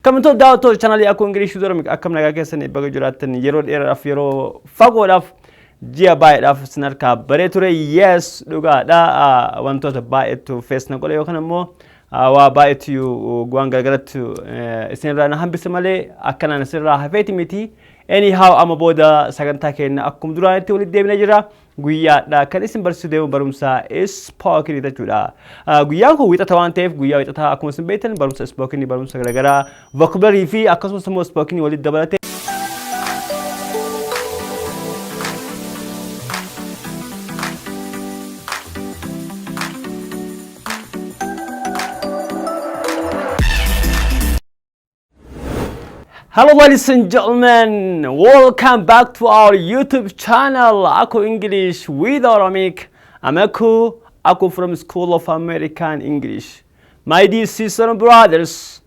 Kamantoota daawwattoota chaanalii akka Ingiliffaa Oromic akkam nagaa keessanii bakka jiraattan yeroo dheeraadhaaf yeroo fagoodhaaf ji'a baay'eedhaaf sin harkaa baree ture. Yes dhugaadha wantoota baay'eetu feesna qole yookaan immoo waa baay'eetu waan gargaaratti isinirraa na hambise malee akkanaan isinirraa hafeeti miti. Anyhow amma booda sagantaa keenya akkuma duraanitti walitti deebinee jira. Guyyaadha kan isin barsiisuu deemu barumsa spoken jechuudha. Guyyaan kun wixata waan ta'eef guyyaa wixataa akkuma isin beektan barumsa spoken barumsa garaagaraa vocabulary fi akkasumas immoo spoken walitti dabalate. Hello ladies and gentlemen, welcome back to our YouTube channel, Aku English with Oromic. I'm Aku from School of American English. My dear sisters and brothers,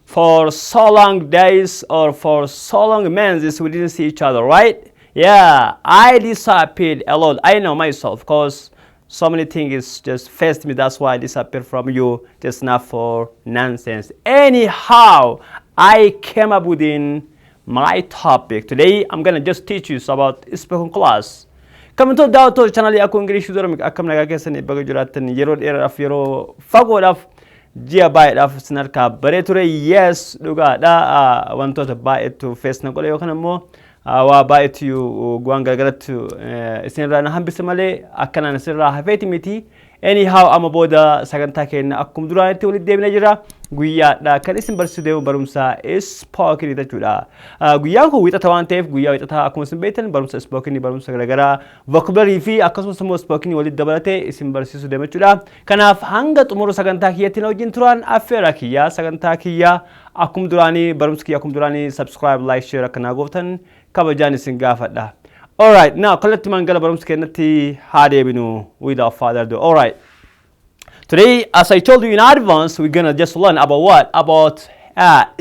for so long days or for so long months we didn't see each other, right? Yeah, I disappeared a lot. I know myself, because so many things just faced me. That's why I disappeared from you, just not for nonsense. Anyhow, I came up within my topic. Today, I'm gonna just teach you about spoken class. Kamantoota daawwattoota chaanalii akka Ingiliffaa Oromic akkam nagaa keessanii bakka jiraattan yeroo dheeraadhaaf yeroo fagoodhaaf ji'a baay'eedhaaf sin harkaa baree ture. Yes dhugaadha wantoota baay'eetu feesna qole yookaan immoo waa baay'eetu waan gargaaratti isinirraa na hambise malee akkanaan isinirraa hafeeti miti. Anyhow amma booda sagantaa keenya akkuma duraanitti walitti deebinee jira. Guyyaadha kan isin barsiisuu deemu barumsa spoken jechuudha. Guyyaan kun wixata waan ta'eef guyyaa wixataa akkuma isin beektan barumsa spoken barumsa garaagaraa vocabulary fi akkasumas immoo spoken walitti dabalate isin barsiisuu deema jechuudha. Kanaaf hanga xumura sagantaa kiyyaatti na wajjin turan affeera kiyyaa sagantaa kiyyaa akkuma duraanii barumsa kiyyaa akkuma duraanii subscribe like share akka naa gooftan kabajaan isin gaafadha. Alright, now collect mangala barumsa keenyatti haa deebinu without further ado. Alright. Today, as I told you in advance, we're gonna just learn about what? About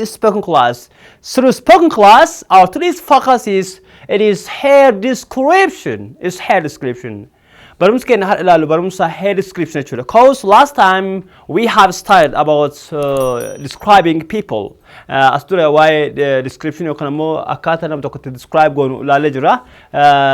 spoken class. Through spoken class, our today's focus is hair description. It's hair description. Barumsa keenya haa ilaalu barumsa hair description jechuudha. Because last time we have started about describing people. As dura waa'ee description yookaan immoo akkaataa nama tokkotti describe goonu ilaalee jira.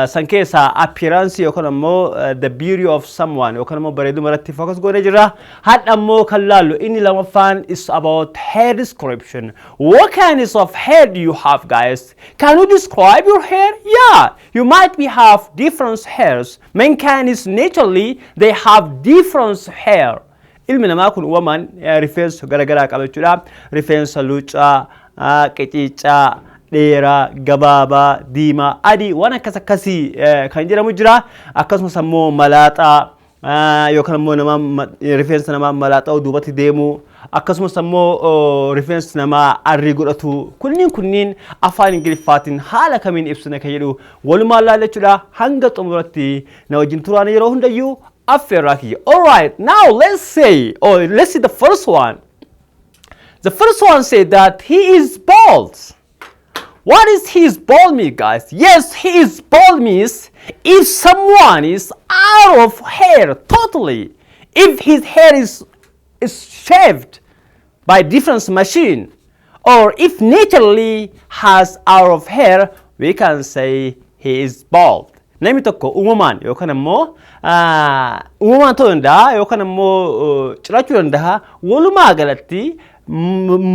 San keessaa appearance yookaan immoo the beauty of someone yookaan immoo bareeduma irratti focus goonee jira. Hadha immoo kan laallu inni lamaffaan is about hair description. What kinds of hair do you have, guys? Can you describe your hair? Yeah, you might have different hairs. Mankind is naturally they have different hair. Ilmi namaa kun uumamaan rifeensa garaagaraa qaba jechuudha. Rifeensa luucaa, qiciicaa, dheeraa, gabaabaa, diimaa, adii waan akkasii kan jedhamu jira. Akkasumas immoo malaaxaa yookaan immoo rifeensa namaa malaaxaa duubatti deemu. Akkasumas immoo rifeensa namaa arrii godhatu. Kunniin afaan Ingiliffaatiin haala kamiin ibsina kan jedhu walumaa laala jechuudha. Hanga xumuratti na wajjin turaan yeroo hundayyuu affeerraa. Alright, now let's see the first one. The first one said that he is bald. What is he is bald mean, guys? Yes, he is bald means if someone is out of hair totally. If his hair is shaved by different machine, or if naturally has out of hair, we can say he is bald. Namni tokko uumamaan yookaan immoo uumamaan ta'uu danda'a yookaan immoo cirachuu danda'a. Walumaa galatti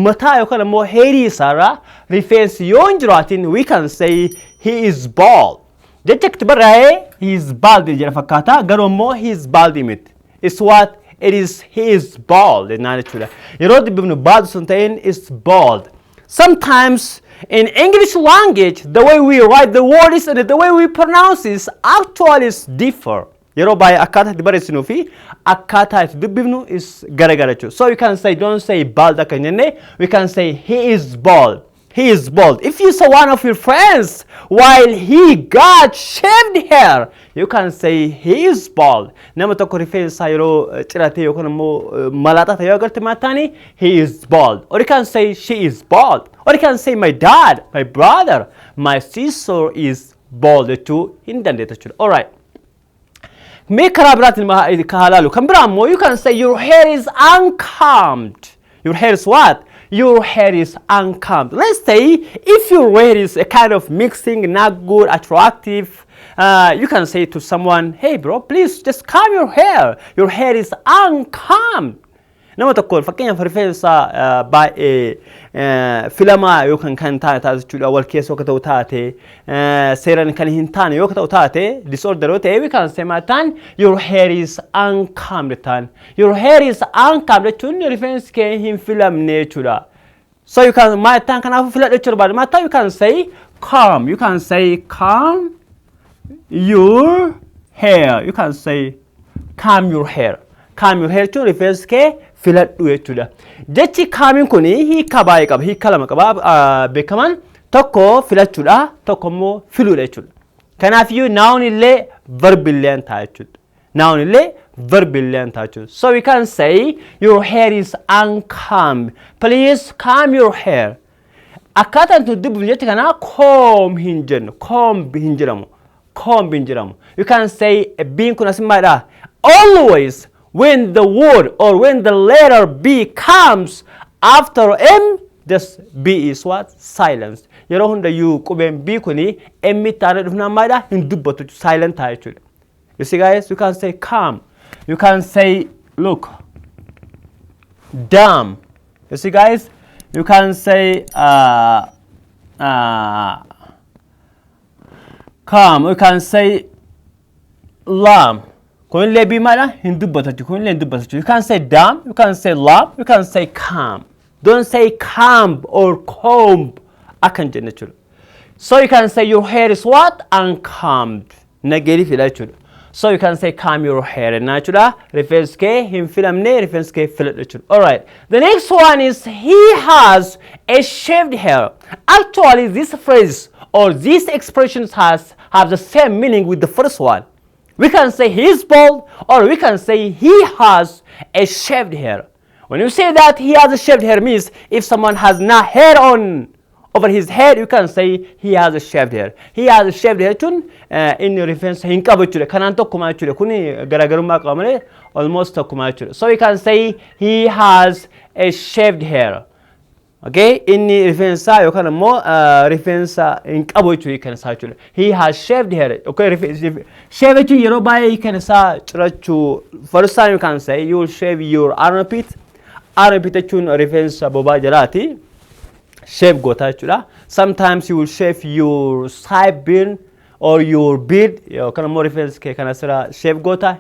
mataa yookaan immoo heerii isaarraa rifeensi yoo hin jiraatin we can say he is bald. Jecha itti barraa'ee he is bald jedha fakkaata garuu immoo he is bald miti. It's what it is, he is bald jennaan jechuudha. Yeroo dubbifnu bald sun ta'in is bald. Sometimes in English language, the way we write the words and the way we pronounce it actually is differ. Yeroo baay'ee akkaataa itti barreessinuu fi akkaataa itti dubbifnu is garagara jechuudha. So you can say, don't say bald akka jenne, we can say he is bald. He is bald. If you saw one of your friends while he got shaved hair, you can say he is bald. Nama tokko rifeensa yeroo cirate yookaan immoo malaaxaa ta'e yoo agarte maataani he is bald. Or you can say she is bald. Or you can say my dad, my brother, my sister is bald jechuu hin dandeetta jechuudha. Alright. Mee karaa biraatiin ka halaalu kan biraa immoo you can say your hair is uncombed. Your hair is what? your hair is unkempt. Let's say if your hair is a kind of mixing, not good, attractive, you can say to someone, hey bro, please just comb your hair. Your hair is unkempt. Nama tokkoon fakkeenyaaf rifeensa baay'ee filamaa yookaan kan taate jechuudha wal keessa akka ta'u taate seeraan kan hin taane yoo ta'u taate disorder yoo ta'e we can say mataan your hair is unkempt tan your hair is unkempt jechuun rifeensi kee hin filamne jechuudha. So you can mataan kanaaf filadhu jechuudha baadhi mataan you can say comb your hair you can say comb your hair jechuun rifeensi kee filadhu jechuudha. Jechi kaamin kun hiika baay'ee qaba. Hiika lama qaba. Beekaman tokko filachuudha, tokko immoo filuudha jechuudha. Kanaaf iyyuu noun illee verb illee ta'a jechuudha. Noun illee verb illee ta'a jechuudha. So we can say your hair is unkempt. Please comb your hair. Akkaataan tu dubbiin jecha kana comb hin jennu. Comb hin jedhamu. Comb hin jedhamu. You can say biin kun asimmaadha. Always when the word or when the letter B comes after M, this B is what? Silence. Yeroo hunda you qubeen B kuni M taane dhufnaan maadha hin dubbatu silent ta'a jechuudha. You see guys, you can say calm. You can say look. Dumb. You see guys, you can say calm. You can say lamb. Kun illee B maadha hin dubbatu kun illee hin dubbatu. You can say dumb, you can say lamb, you can say calm. Don't say comb or comb. Akan jenna jechuudha. So you can say your hair is what? Uncombed. Negative jechuudha. So you can say comb your hair jechuudha. Rifeensi kee hin filamne rifeensi kee filadhu jechuudha. Alright. The next one is he has a shaved hair. Actually this phrase or these expressions have the same meaning with the first one. We can say he is bald or we can say he has a shaved hair. When you say that he has a shaved hair means if someone has no hair on over his head, you can say he has a shaved hair. He has a shaved hair tun in reference hin qabu jechuudha. Kanaan tokkuma jechuudha. Kuni garaagarummaa qaba malee almost tokkuma jechuudha. So you can say he has a shaved hair. Okay, inni rifeensa yookaan immoo rifeensa hin qabu jechuudha kan isaa jechuudha. He has shaved hair. Okay, shave jechuun yeroo baay'ee kan isaa cirachuu. First time you can say you will shave your armpit. Armpit jechuun rifeensa bobaa jalaati. Shave goota jechuudha. Sometimes you will shave your sideburn or your beard yookaan immoo rifeensa kee kan asirraa shave goota.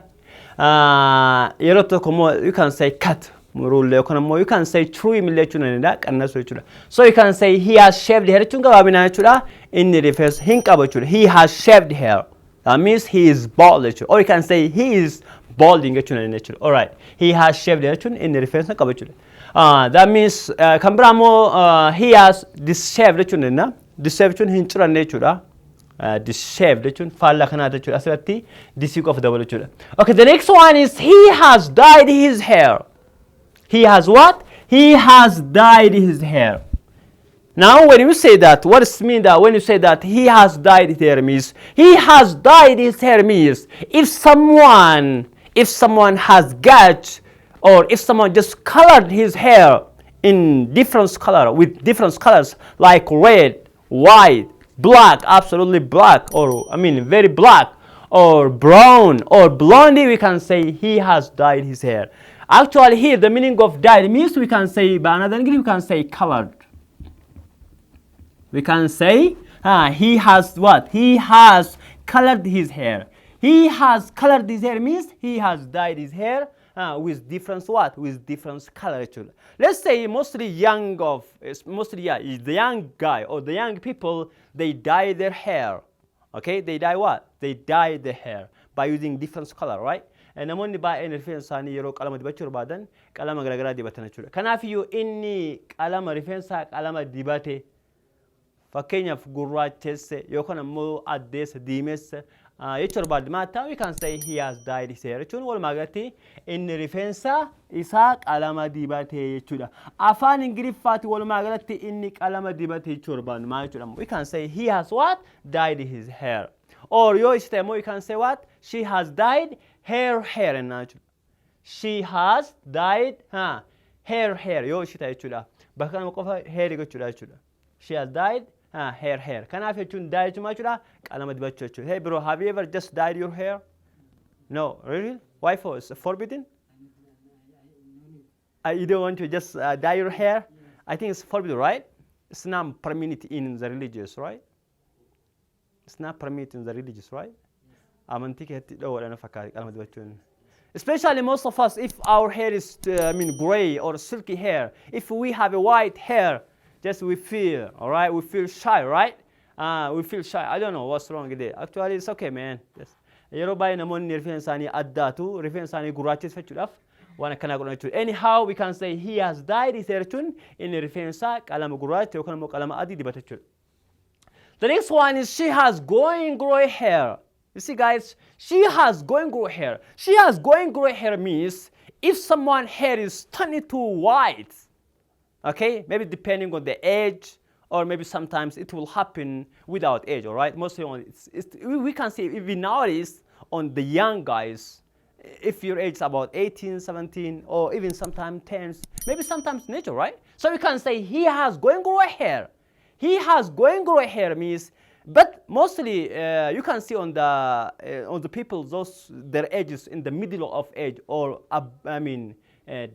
Yeroo tokko immoo you can say cut. You can say trim jechuudha qannasu jechuudha. So you can say he has shaved hair jechuun gabaabinaa jechuudha. Inni rifeensa hin qabu jechuudha. He has shaved hair. That means he is bald jechuudha. Or you can say he is balding jechuudha. Alright. He has shaved hair jechuun inni rifeensa qabu jechuudha. That means kan biraa immoo he has disshaved jechuudha. Disshaved jechuun hin ciranne jechuudha. Disshaved jechuun faallaa kanaa jechuudha. Asirratti disii qofa dabalu jechuudha. Okay, the next one is he has dyed his hair. He has what? He has dyed his hair. Now when you say that, what does it mean that when you say that he has dyed his hair means? He has dyed his hair means if someone has got or if someone just colored his hair in different color with different colors like red, white, black, absolutely black, or I mean very black, or brown or blondie, we can say he has dyed his hair. Actually here the meaning of dyed means we can say by another English we can say colored. We can say he has what? He has colored his hair. He has colored his hair means he has dyed his hair with different what? With different color actually. Let's say mostly the young guy or the young people, they dye their hair. Okay, they dye what? They dye their hair by using different color, right? Namoonni baay'een rifeensa isaanii yeroo qalama dibachuu barbaadan qalama garaagaraa dibatan jechuudha. Kanaafiyyuu inni qalama rifeensaa qalama dibate fakkeenyaaf gurraachesse yookaan immoo addeessa diimessa jechuu barbaadde maataa we can say he has dyed his hair jechuun walumaa galatti inni rifeensa isaa qalama dibate jechuudha. Afaan Ingiliffaatti walumaa galatti inni qalama dibate jechuu barbaadnu maal jechuudha. We can say he has what? Dyed his hair. Or yoo ishte immoo we can say what? She has dyed her hair natural. She has dyed hair yoo ishii ta'e jechuudha. Bakka kanuma qofa hair gochuudha jechuudha. She has dyed hair. Kanaaf jechuun dye jechuun jechuudha qalama dibachuu jechuudha. Hey bro, have you ever just dyed your hair? No, really? Why for? It's forbidden? You don't want to just dye your hair? I think it's forbidden, right? It's not permitted in the religious, right? It's not permitted in the religious, right? Especially most of us, if our hair is, gray or silky hair, if we have a white hair, just we feel, all right? We feel shy, right? We feel shy. I don't know what's wrong with it. Actually, it's okay, man. Yes. Yeroo baay'ee namoonni rifeensa isaanii addaatu rifeensa isaanii gurraachesfachuudhaaf waan akkana godhan jechuudha. Anyhow, we can say he has dyed his hair jechuun inni rifeensa qalama gurraacha yookaan immoo qalama adii dibata jechuudha. The next one is she has going gray hair. You see, guys, she has going gray hair. She has going gray hair means if someone's hair is turning to white, okay, maybe depending on the age, or maybe sometimes it will happen without age, all right? Mostly we can see even nowadays on the young guys, if your age is about 18, 17, or even sometimes 10, maybe sometimes nature, right? So we can say he has going gray hair. He has going gray hair means, but mostly you can see on the people, their ages in the middle of age, or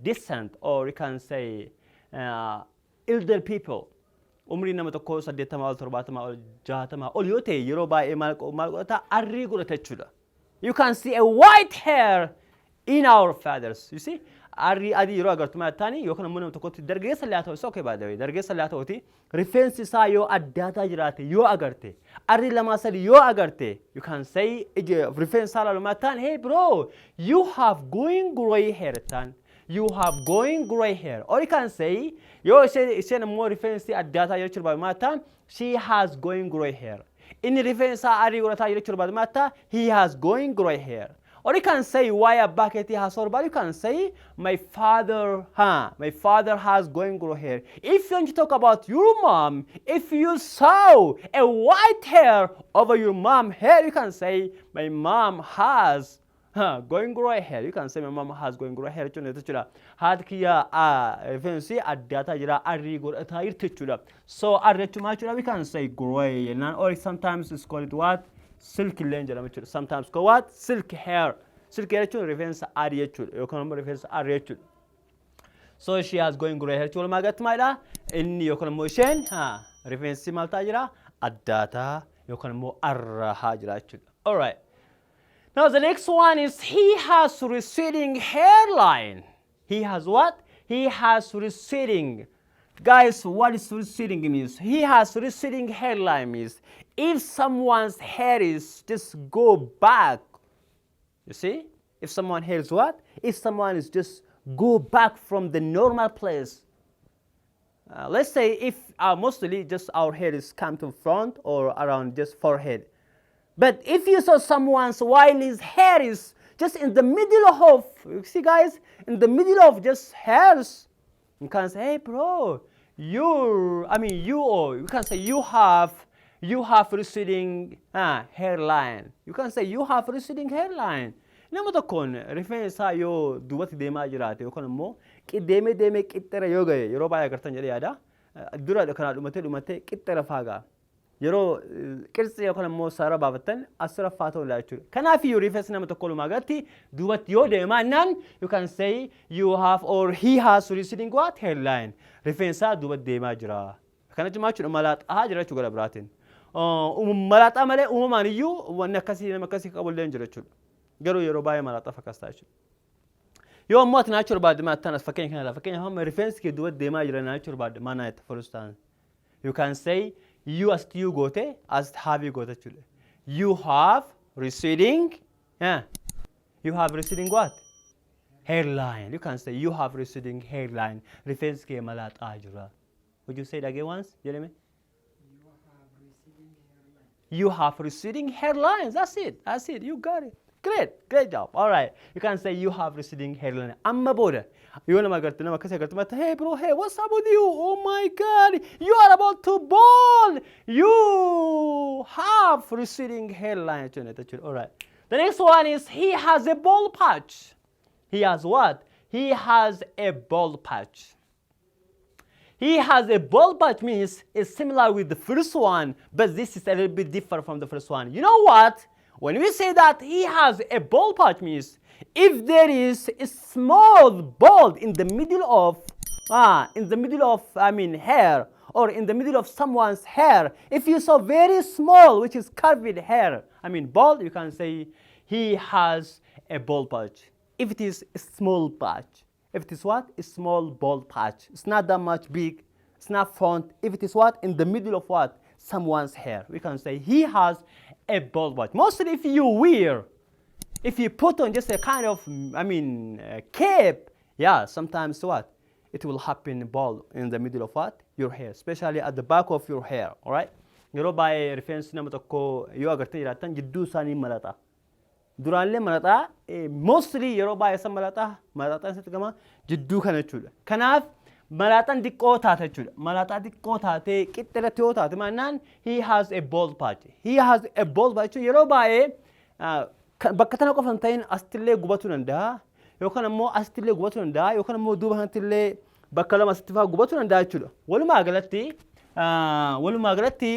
distant, or you can say elder people. Umri nama tokko 80 ol 70 ol 60 ol yoo ta'e yeroo baay'ee maal godhata arrii godhata jechuudha. You can see a white hair in our fathers. You see? Arrii adii yeroo agartu maataani yookaan immoo nama tokkotti dargaggeessa illee haa ta'u, okay by the way, dargaggeessa illee haa ta'uti rifeensi isaa yoo addaataa jiraate yoo agarte arrii lamaa sadii yoo agarte you can say rifeensi isaa laalu maataan hey bro, you have going gray hair tan. You have going gray hair. Or you can say, yo, she more rifeensi addaataa yoo jechuudha maataan she has going gray hair. Inni rifeensa arrii godhataa yoo jechuudha maataa he has going gray hair. Or you can say why a bucket has or but you can say my father has going gray hair. If you want to talk about your mom, if you saw a white hair over your mom hair, you can say my mom has going gray hair. You can say my mom has going gray hair. Had kia rifeensi addaataa jira arrii godhataa jirti jechuudha. So arrechuma jechuudha we can say gray, or sometimes it's called what? Silky leen jedhama jechuudha. Sometimes called what? Silky hair. Silky hair jechuun rifeensa adii jechuudha yookaan immoo rifeensa arrii jechuudha. So she has going gray hair jechuudha walumaa galatti maalidha? Inni yookaan immoo isheen rifeensi maal ta'aa jira? Addaataa yookaan immoo arrahaa jira jechuudha. All right. Now the next one is he has receding hairline. He has what? He has receding. Guys, what is receding means? He has receding hairline means if someone's hair is just go back. You see? If someone's hair is what? If someone is just go back from the normal place. Let's say if mostly just our hair is come to front or around just forehead. But if you saw someone's while his hair is just in the middle of, you see guys, in the middle of just hairs, you can say, hey bro, you can say you have receding hairline. You can say you have receding hairline. Nama tokkoon rifeensa yoo duubatti deemaa jiraate yookaan immoo deemee qixxeera yoo gahe yeroo baay'ee agartan jedhee yaada. Dura kanaa dhumatee qixxeera faagaa. Yeroo qirxi yookaan immoo saara baafattan asirra faatoo ilaa jechuudha. Kanaaf iyyuu rifeensi nama tokko walumaa galatti duubatti yoo deemaa naan you can say you have or he has receding what? Hairline. Rifeensa duubatti deemaa jira. Kana jechuun jechuudha malaaxaa jira jechuudha gara biraatiin. Malaaxaa malee uumamaan iyyuu wanni akkasii nama akkasii qabullee hin jiru jechuudha. Garuu yeroo baay'ee malaaxaa fakkaata jechuudha. Yoo ammoo ati naachuu barbaadde maataan as fakkeenya kana fakkeenya hamma rifeensi kee duubatti deemaa jira naachuu barbaadde maana itti for instance. You can say you as you gote as have you gote actually. You have receding you have receding what? Hairline. You can say you have receding hairline. Rifeensi kee malaaxaa jira. Would you say it again once, Jeremy? You have receding hairlines. That's it. You got it. Great job. All right. You can say you have receding hairline. Amma boda. You wanna magartu hey bro, hey, what's up with you? Oh my God, you are about to bald. You have receding hairline. All right. The next one is he has a bald patch. He has what? he has a bald patch. He has a bald patch means it's similar with the first one, but this is a little bit different from the first one. You know what? When we say that he has a bald patch means if there is a small bald in the middle of hair, or in the middle of someone's hair, if you saw very small, which is curved hair, bald, you can say he has a bald patch. If it is a small patch, if it is what? A small bald patch. It's not that much big. It's not front. If it is what? In the middle of what? Someone's hair. We can say he has a bald patch. Mostly if you put on just a kind of, cape, yeah, sometimes what? It will happen bald in the middle of what? Your hair, especially at the back of your hair, all right? Yeroo baay'ee rifeensi nama tokko yoo agartee jiraattan jidduu isaanii malaxa. Duraallee malaxaa mostly yeroo baay'ee san malaxaan isatti gama jidduu kana jechuudha. Kanaaf malaxaan xiqqoo taate jechuudha. Malaxaa xiqqoo taatee qixxirratti yoo taate maannaan he has a bald patch. He has a bald patch yeroo baay'ee bakka tana qofa hin ta'in asittillee gubatuu danda'a. Yookaan ammoo asittillee gubatuu danda'a. Yookaan ammoo duuba kanattillee bakka lama asitti fa'aa gubatuu danda'a jechuudha. Walumaa galatti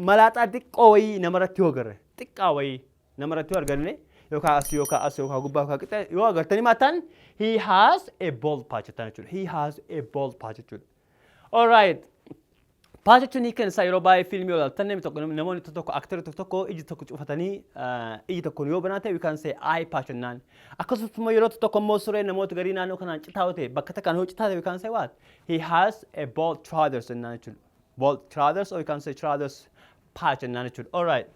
malaxaa xiqqoo wayii namarratti yoo agarre xiqqaa wayii namarratti yoo arganne yookaan as yookaan gubbaa yookaan qixa yoo agartanii maatan he has a bald patch jechuudha. He has a bald patch jechuudha. All right. Patch jechuun hiikan isaa yeroo baay'ee fiilmii ilaaltan namoonni tokko aktarii tokko iji tokko cufatanii iji tokkoon yoo banaa ta'e we can say eye patch jennaan. Akkasumas yeroo tokko immoo suree namoota garii naannoo kanaan citaa ta'e bakka takkaan hoo citaa ta'e we can say what? He has a bald trousers jennaan jechuudha. Bald trousers or we can say trousers patch jennaan jechuudha. All right.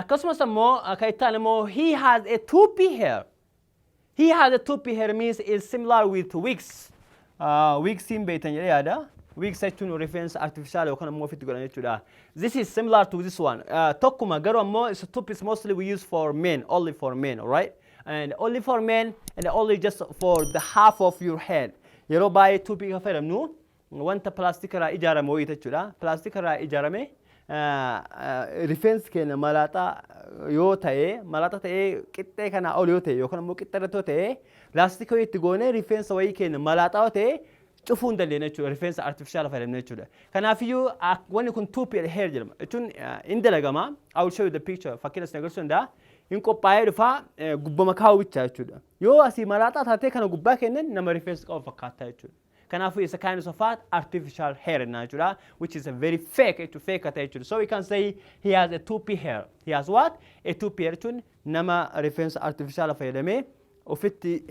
Akkasumas ammoo akka ittaan ammoo he has a toopy hair. He has a toopy hair means it's similar with wigs. Wigsiin beektan jedhee yaada. Wigs jechuun rifeensa artificial yookaan ammoo ofitti godhan jechuudha. This is similar to this one. Tokkuma garuu ammoo toopy is mostly we use for men, only for men, all right? And only for men and only just for the half of your head. Yeroo baay'ee toopy ka fayyadamnu wanta pilaastikarraa ijaarame wayii jechuudha. Pilaastikarraa ijaarame rifeensi keenya malaxaa yoo ta'e malaxaa ta'ee qixxee kana ol yoo ta'e yookaan immoo qixxarratti yoo ta'e laastika itti goonee rifeensa wayii keenya malaxaa yoo ta'e cufuu hin dandeenye jechuudha. Rifeensa artificial fayyadamne jechuudha. Kanaafiyyuu wanni kun toopy hair jedhama. Jechuun hin dalagama. I will show you the picture. Fakkiin as agarsiisuu danda'a. Hin qophaa'ee dhufaa gubbama kaa'uu bicha jechuudha. Yoo asii malaxaa taatee kana gubbaa kennan nama rifeensa qabu fakkaata jechuudha. Kanafu is a kind of artificial hair jechuudha, which is a very fake jechuudha. So we can say he has a toopy hair. He has what? A toopy hair jechuun nama rifeensa artificial fayyadamee ofitti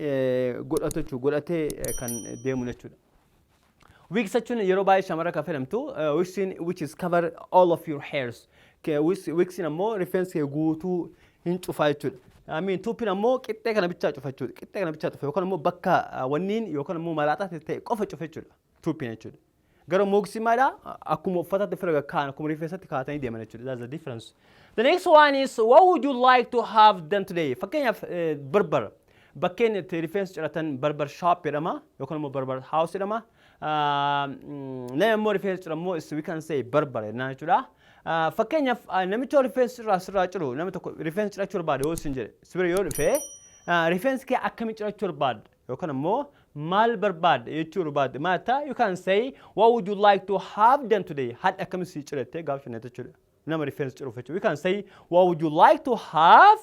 godhatee kan deemu jechuudha. Wigs jechuun yeroo baay'ee shamarra kan fayyadamtu which is cover all of your hairs. Wigs ammoo rifeensa guutuu hin cufaa jechuudha. Toopy ammoo qixxee kana bichaa cufa jechuudha. Qixxee kana bichaa cufa yookaan ammoo bakka wanniin yookaan ammoo malaxaa ta'e qofa cufa jechuudha. Toopy jechuudha. Garuu wigs maadha akkuma uffataatti fira kaan akkuma rifeensatti kaatanii deeman jechuudha. That's the difference. The next one is what would you like to have done today? Fakkeenyaaf barber. Bakkeen itti rifeensa ciratan barber shop jedhama yookaan ammoo barber house jedhama. Nama ammoo rifeensa cirammoo we can say barber jechuudha. Fakkeenyaaf namicha rifeensa sirraa ciru nama tokko rifeensa cirachuu barbaade yoo isin jedhe sibira yoo dhufe rifeensi kee akkamitti cirachuu barbaade yookaan ammoo maal barbaade jechuu barbaade maata you can say what would you like to have done today hadha akkamitti cirate gaafshanne jechuudha. Nama rifeensa ciru jechuudha. We can say what would you like to have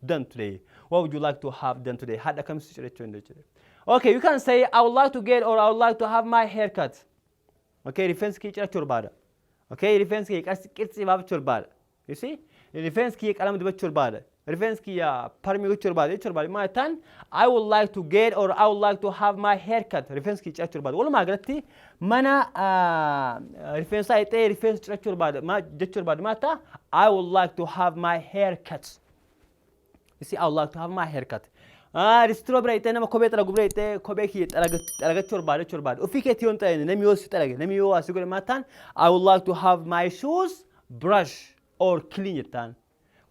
done today? What would you like to have done today? Hadha akkamitti cirachuu jechuudha. Okay, you can say I would like to get or I would like to have my hair cut. Okay, rifeensi kee cirachuu barbaada. Okay, rifeensi kee qirxii baafachuu barbaada. You see? Rifeensi kee qalama dibachuu barbaada. Rifeensi kee parmii gochuu barbaada jechuu barbaada. Maataan I would like to get or I would like to have my hair cut. Rifeensi kee cirachuu barbaada. Walumaa galatti mana rifeensaa hixee rifeensi cirachuu barbaada jechuu barbaada. Maata I would like to have my hair cut. You see, I would like to have my hair cut. Ristro bira nama kophee xalagu bira kophee kee xalagachuu barbaada. Ofii keetii yoo ta'e namni yoo si xalage namni yoo asii godhe maataan I would like to have my shoes brush or clean jettaan.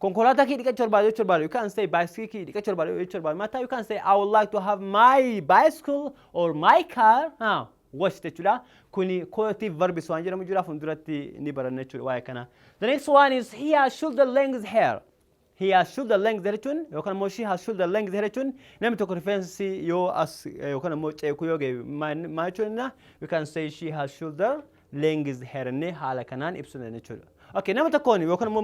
Konkolaataa kee dhiqachuu barbaada. You can say bicycle kee dhiqachuu barbaada. Maataan you can say I would like to have my bicycle or my car wash jechuudha. Kuni qualitative verbs waan jedhamu jira fuulduratti ni baranna jechuudha waa'ee kana. The next one is he has shoulder length hair. he has shoulder length jechuun yookaan immoo she has shoulder length jechuun namni tokko rifeensi yoo as yookaan immoo ceekuu yoo ga'e maal jechuudha we can say she has shoulder length hair inni haala kanaan ibsuu jechuudha. Okay, nama tokkoon yookaan immoo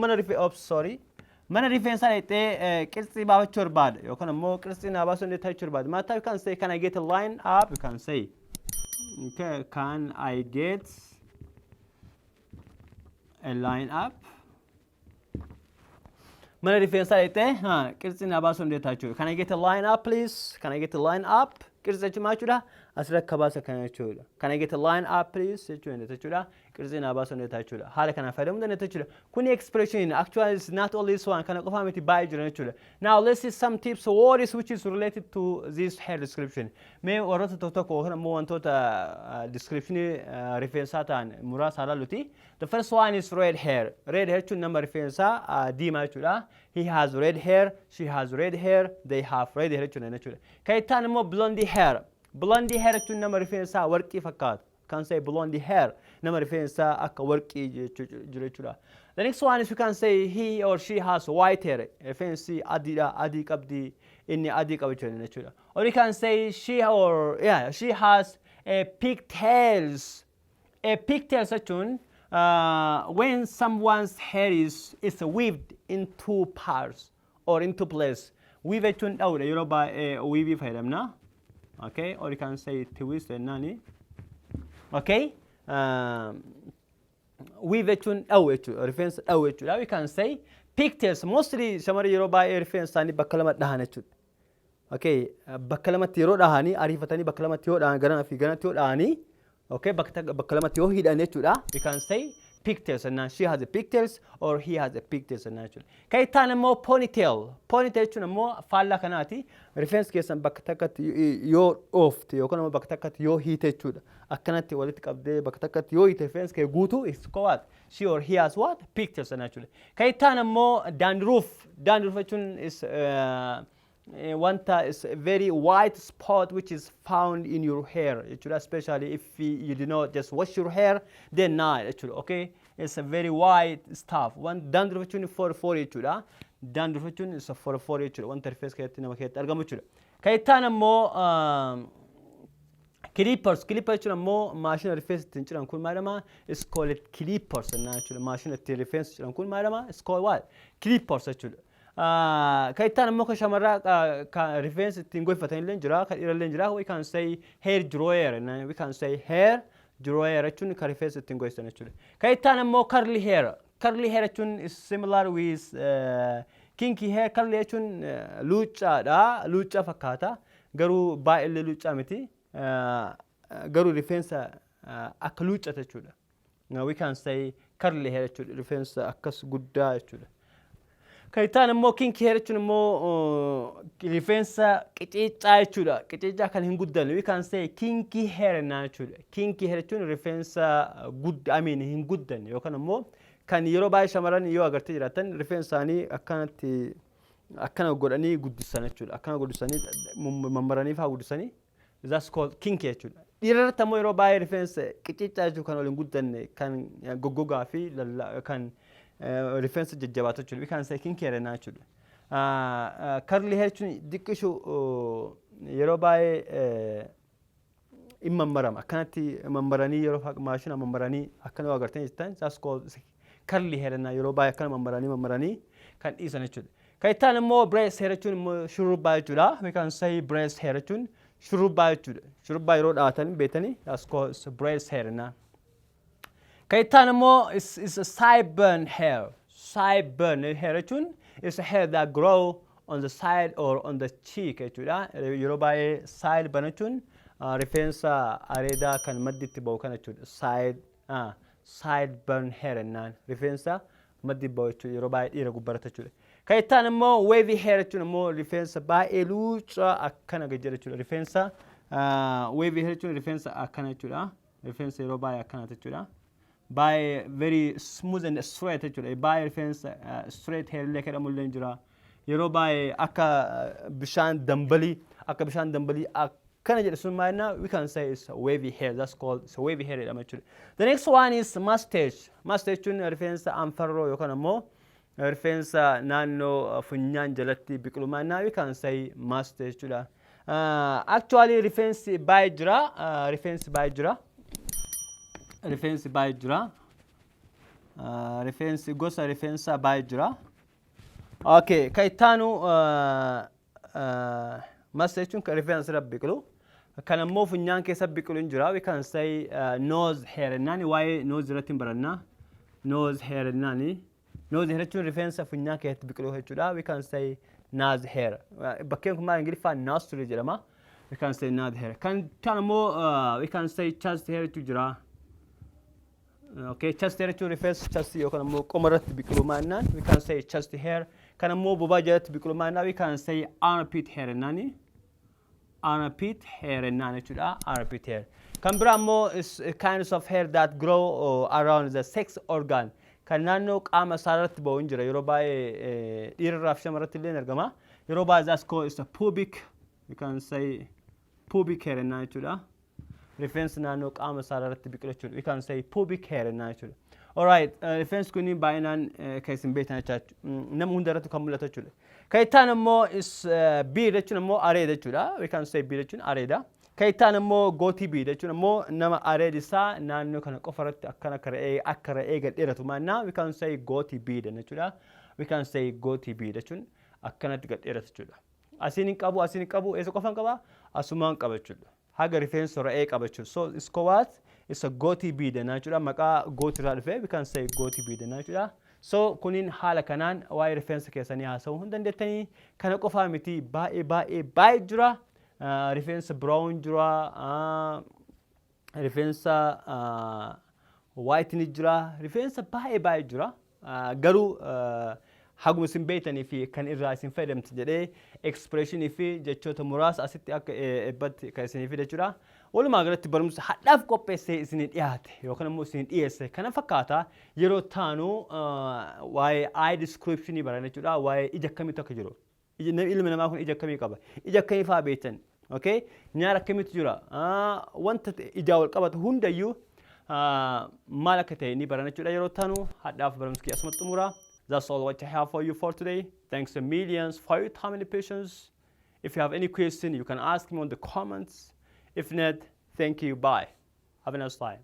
mana rifeensaa dhaqxee qirxii baafachuu barbaada yookaan immoo qirxii naa baasuu inni ta'uu barbaada. Maata you can say can I get a line up? You can say okay, can I get a line up? Mana rifeensaa dhaqxee qirxii naa baasuu inni ta'uu. Can I get a line up please? Can I get a line up? Qirxii jechuun maal jechuudha? Asirratti baasa kana jechuudha. Can I get a line up please? Jechuudha. Qirxii naa baasuu inni jechuudha. Haala kana fayyadamuu dandeenya jechuudha. Kuni expression actually is not only this one kana qofa miti baay'ee jira jechuudha. Now let's see some tips or words which is related to this hair description. Mee warroota tokko kana immoo wantoota description rifeensaa ta'an muraasa ilaaluuti. The first one is red hair. Red hair jechuun nama rifeensaa diimaa jechuudha. He has red hair, she has red hair, they have red hair jechuudha. Kan itti aanu immoo blondie hair. Blondie hair jechuun nama rifeensaa warqii fakkaatu. Can say blondie hair. Nama rifeensaa akka warqii jiru jechuudha. The next one is you can say he or she has white hair. Rifeensi adiidha, adii qabdi, inni adii qaba jechuudha. Or you can say she has a pigtails. A pigtails jechuun when someone's hair is weaved in two parts or into place. Weave jechuun dhawudha yeroo baay'ee weavii fayyadamna. Okay, or you can say twist nani. Okay, weave jechuun dhawu jechuudha. Rifeensa dhawu jechuudha. We can say pigtails. Mostly shamarri yeroo baay'ee rifeensaanii bakka lama dhahan jechuudha. Okay, bakka lamatti yeroo dhahanii ariifatanii bakka lamatti yoo dhahan garanaa fi ganatti yoo dhahanii okay, bakka lamatti yoo hidhan jechuudha. We can say pigtails and she has a pigtails or he has a pigtails and naturally. Kan itti aanu immoo ponytail. Ponytail jechuun immoo faallaa kanaati. Rifeensi keessan bakka takkatti yoo dhoofte yookaan immoo bakka takkatti yoo hiite jechuudha. Akkanatti walitti qabdee bakka takkatti yoo hiite rifeensi kee guutuu is what? She or he has what? Pigtails and naturally. Kan itti aanu immoo dandruff. Dandruff jechuun is is a very white spot which is found in your hair, especially if you do not just wash your hair, then not, okay? It's a very white stuff. One dandruff for dandruff is for one surface kaitana mo clippers mo machine reference tinchiran kun madama is called clippers naturally machine reference kun madama is called what? Clippers actually. Kaitan mo ka shamara ka reference tingoifatan len jira ka ira len jira we can say hair dryer and we can say hair dryer actually ka reference tingoifatan actually. Kaitan mo curly hair actually is similar with kinky hair. Curly actually lucha fakata garu ba elle lucha miti garu reference akka lucha actually. Now we can say curly hair actually reference akas gudda actually. Kaitan mo kinky hair actually mo reference qicicha actually qicicha kan hin guddan we can say kinky hair naturally. Kinky hair actually reference good I mean hin guddan yokan mo kan yero bay shamaran yo agarte jiratan reference ani akkanatti akkana godani guddisan actually akkana guddisani mambarani fa guddisani that's called kinky actually. Dirata mo yero bay reference qicicha ju kan olin guddan kan gogoga fi kan reference jajjabaatu jechuudha. We can say kinky hair naturally. Curly hair jechuun diqqishu yeroo baay'ee imma marama akkanatti mambaranii yeroo maashina mambaranii akkana waa agartanii jettan that's called curly hair na yeroo baay'ee akkana mambaranii kan dhiisan jechuudha. Kan itti aanu immoo braids hair jechuun immoo shurrubbaa jechuudha. We can say braids hair jechuun shurrubbaa jechuudha. Shurrubbaa yeroo dhaatan beetanii that's called braids hair na. Kaitanamo is a sideburn hair. Sideburn hair is a hair that grow on the side or on the cheek. Yoruba sideburn reference areda kan madditti bahu kana sideburn hair nan reference maddi bahu Yoruba ira gubbarata jechuudha. Kaitanamo wavy hair mo reference ba elucha akkana gajjara jechuudha. Reference wavy hair reference akkana jechuudha. Reference Yoruba akkana jechuudha. By very smooth and straight actually by reference straight hair like amul jira yero by akka bishan dambali akkana jedhe sun maana we can say it's wavy hair. That's called wavy hair actually. The next one is mustache. Mustache reference anfarro yokana mo rifeensa naannoo funyaan jalatti biqilu maannaa we can say mustache jechuudha. Actually rifeensi baay'ee jira, rifeensi baay'ee jira, rifeensi baay'ee jira, rifeensi gosa rifeensa baay'ee jira. Okay, kan ittaanu mustache jechuun kan rifeensa irra biqilu. Kan ammoo funyaan keessa biqilu hin jira. We can say nose hair naani waa'ee nose irratti hin baranna. Nose hair naani. Nose hair jechuun rifeensa funyaan keessatti biqilu jechuudha. We can say nose hair. Bakkeen kun maal Ingiliffaa nostril jedhama. We can say nose hair. Kan ittaanu ammoo we can say chest hair jechuun jira. Okay, chest hair jechuun rifeensa chest yookaan ammoo qoma irratti biqilu maannaan. We can say chest hair. Kan ammoo bobaa jalatti biqilu maannaan we can say armpit hair naani. Armpit hair naani jechuudha. Armpit hair. Kan biraa ammoo is kinds of hair that grow around the sex organ. Kan naannoo qaama isaarratti ba'u hin jira. Yeroo baay'ee dhiirarraa fi shamarratti illee argama. Yeroo baay'ee that's called is a pubic. We can say pubic hair naani jechuudha. Rifeensi naannoo qaama isaarratti biqilu jechuudha. We can say pubic hair naani jechuudha. Alright, rifeensi kun baay'inaan kan isin beektan jechuudha. Nama hundarratti kan mul'atu jechuudha. Kan ittaan ammoo is beard jechuun ammoo areeda jechuudha. We can say beard jechuun areeda. Kan ittaan ammoo goatee beard jechuun ammoo nama areedi isaa naannoo kana qofa irratti akkana akka ra'ee gad dheeratu maannaa. We can say goatee beard jechuudha. We can say goatee beard jechuun akkanatti gad dheeratu jechuudha. Asiin hin qabu, eessa qofan qaba? Asumaan qaba jechuudha. Haga rifeensa ra'ee qaba jechuudha. So it's called what? It's a goatee beard jechuudha. Maqaa goatee irraa dhufe we can say goatee beard jechuudha. So kunin haala kanaan waa'ee rifeensa keessanii haasa'uu hin dandeettanii. Kana qofaa miti baay'ee jira. Rifeensa brown jira, rifeensa white ni jira, rifeensa baay'ee jira. Garuu haguma isin beektanii fi kan irraa isin fayyadamtan jedhee expressionii fi jechoota muraasa asitti akka eebbatti kan isinii fide jechuudha. Walumaa galatti barumsa hadhaaf qopheessee isinii dhiyaate yookaan immoo isinii dhiyeesse kana fakkaata yeroo taanu waa'ee eye descriptionii baran jechuudha. Waa'ee ija akkamiitu akka jiru. Ilmi namaa kun ija akkamii qaba? Ija akkamii fa'aa beektan? Okay? Nyaara akkamiitu jira? Wanta ijaa wal qabatu hundayyuu maal akka ta'e ni baran jechuudha. Yeroo taanu hadhaaf barumsa kiyya asumatti xumura. That's all what I have for you for today. Thanks a millions for your time and patience. If you have any question, you can ask me on the comments. If not, thank you. Bye. Have a nice time.